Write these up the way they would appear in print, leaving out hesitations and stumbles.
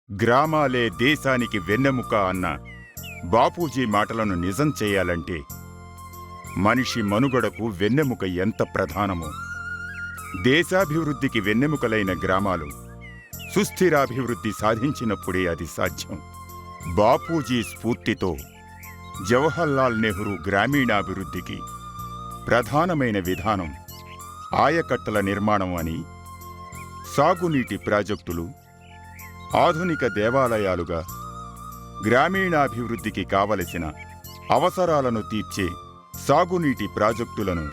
గ్రామాలే దేశానికి వెన్నెముక అన్న బాపూజీ మాటలను నిజం చేయాలంటే మనిషి మనుగడకు వెన్నెముక ఎంత ప్రధానమో, దేశాభివృద్ధికి వెన్నెముకలైన గ్రామాలు సుస్థిరాభివృద్ధి సాధించినప్పుడే అది సాధ్యం. బాపూజీ స్ఫూర్తితో జవహర్లాల్ నెహ్రూ గ్రామీణాభివృద్ధికి ప్రధానమైన విధానం ఆయకట్టల నిర్మాణం అని, సాగునీటి ప్రాజెక్టులు ఆధునిక దేవాలయాలుగా గ్రామీణాభివృద్ధికి కావలసిన అవసరాలను తీర్చే సాగునీటి ప్రాజెక్టులను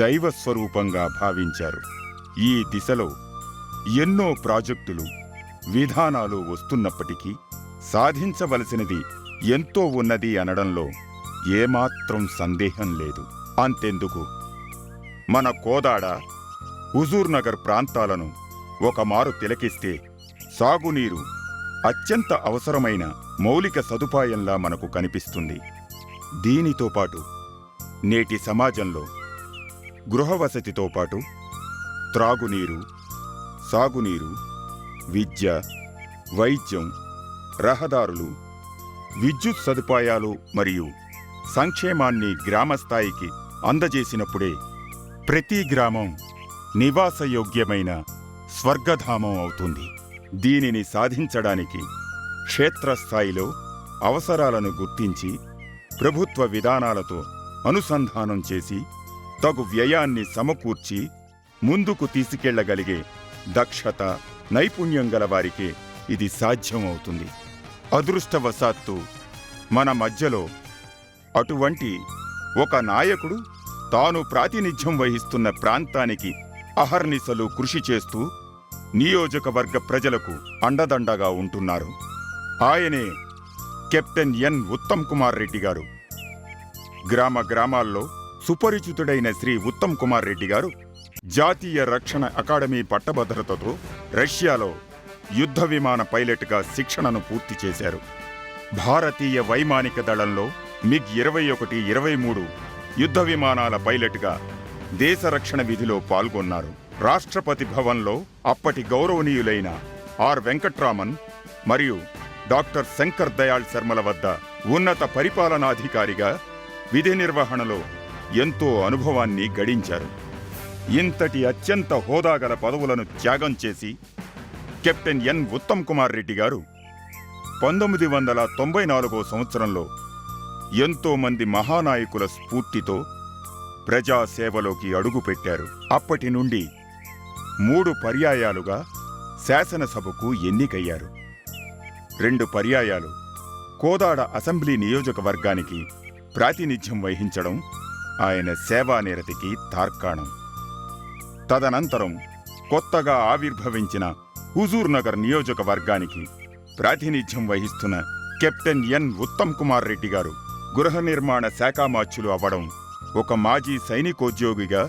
దైవస్వరూపంగా భావించారు. ఈ దిశలో ఎన్నో ప్రాజెక్టులు, విధానాలు వస్తున్నప్పటికీ సాధించవలసినది ఎంతో ఉన్నది అనడంలో ఏమాత్రం సందేహం లేదు. అంతెందుకు, మన కోదాడ, హుజూర్నగర్ ప్రాంతాలను ఒకమారు తిలకిస్తే సాగునీరు అత్యంత అవసరమైన మౌలిక సదుపాయంలా మనకు కనిపిస్తుంది. దీనితో పాటు నేటి సమాజంలో గృహవసతితో పాటు త్రాగునీరు, సాగునీరు, విద్య, వైద్యం, రహదారులు, విద్యుత్ సదుపాయాలు మరియు సంక్షేమాన్ని గ్రామస్థాయికి అందజేసినప్పుడే ప్రతి గ్రామం నివాసయోగ్యమైన స్వర్గధామం అవుతుంది. దీనిని సాధించడానికి క్షేత్రస్థాయిలో అవసరాలను గుర్తించి ప్రభుత్వ విధానాలతో అనుసంధానం చేసి తగు వ్యయాన్ని సమకూర్చి ముందుకు తీసుకెళ్లగలిగే దక్షత, నైపుణ్యం గల వారికే ఇది సాధ్యం అవుతుంది. అదృష్టవశాత్తు మన మధ్యలో అటువంటి ఒక నాయకుడు తాను ప్రాతినిధ్యం వహిస్తున్న ప్రాంతానికి అహర్నిశలు కృషి చేస్తూ నియోజకవర్గ ప్రజలకు అండదండగా ఉంటున్నారు. ఆయనే కెప్టెన్ ఎన్ ఉత్తమ్ కుమార్ రెడ్డి గారు. గ్రామ గ్రామాల్లో సుపరిచితుడైన శ్రీ ఉత్తమ్ కుమార్ రెడ్డి గారు జాతీయ రక్షణ అకాడమీ పట్టభద్రతతో రష్యాలో యుద్ధ విమాన పైలట్గా శిక్షణను పూర్తి చేశారు. భారతీయ వైమానిక దళంలో MiG-21, 23 యుద్ధ విమానాల పైలట్గా దేశ రక్షణ విధిలో పాల్గొన్నారు. రాష్ట్రపతి భవన్లో అప్పటి గౌరవనీయులైన ఆర్ వెంకట్రామన్ మరియు డాక్టర్ శంకర్ దయాళ్ శర్మల వద్ద ఉన్నత పరిపాలనాధికారిగా విధి నిర్వహణలో ఎంతో అనుభవాన్ని గడించారు. ఇంతటి అత్యంత హోదాగల పదవులను త్యాగం చేసి కెప్టెన్ ఎన్ ఉత్తమ్ కుమార్ రెడ్డి గారు 1994 సంవత్సరంలో ఎంతో మంది మహానాయకుల స్ఫూర్తితో ప్రజాసేవలోకి అడుగుపెట్టారు. అప్పటి నుండి 3 పర్యాయాలుగా శాసనసభకు ఎన్నికయ్యారు. 2 పర్యాయాలు కోదాడ అసెంబ్లీ నియోజకవర్గానికి ప్రాతినిధ్యం వహించడం ఆయన సేవానిరతికి తార్కాణం. తదనంతరం కొత్తగా ఆవిర్భవించిన హుజూర్నగర్ నియోజకవర్గానికి ప్రాతినిధ్యం వహిస్తున్న కెప్టెన్ ఎన్ ఉత్తమ్ కుమార్ రెడ్డి గారు గృహ నిర్మాణ శాఖామాత్యులు అవ్వడం ఒక మాజీ సైనికోద్యోగిగా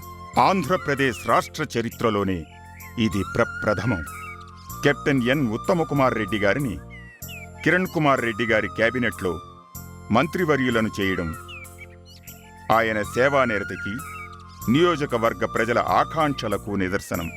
ఆంధ్రప్రదేశ్ రాష్ట్ర చరిత్రలోనే ఇది ప్రప్రథమం. కెప్టెన్ ఎన్ ఉత్తమ కుమార్ రెడ్డి గారిని కిరణ్ కుమార్ రెడ్డి గారి కేబినెట్లో మంత్రివర్యులను చేయడం ఆయన సేవానిరతికి, నియోజకవర్గ ప్రజల ఆకాంక్షలకు నిదర్శనం.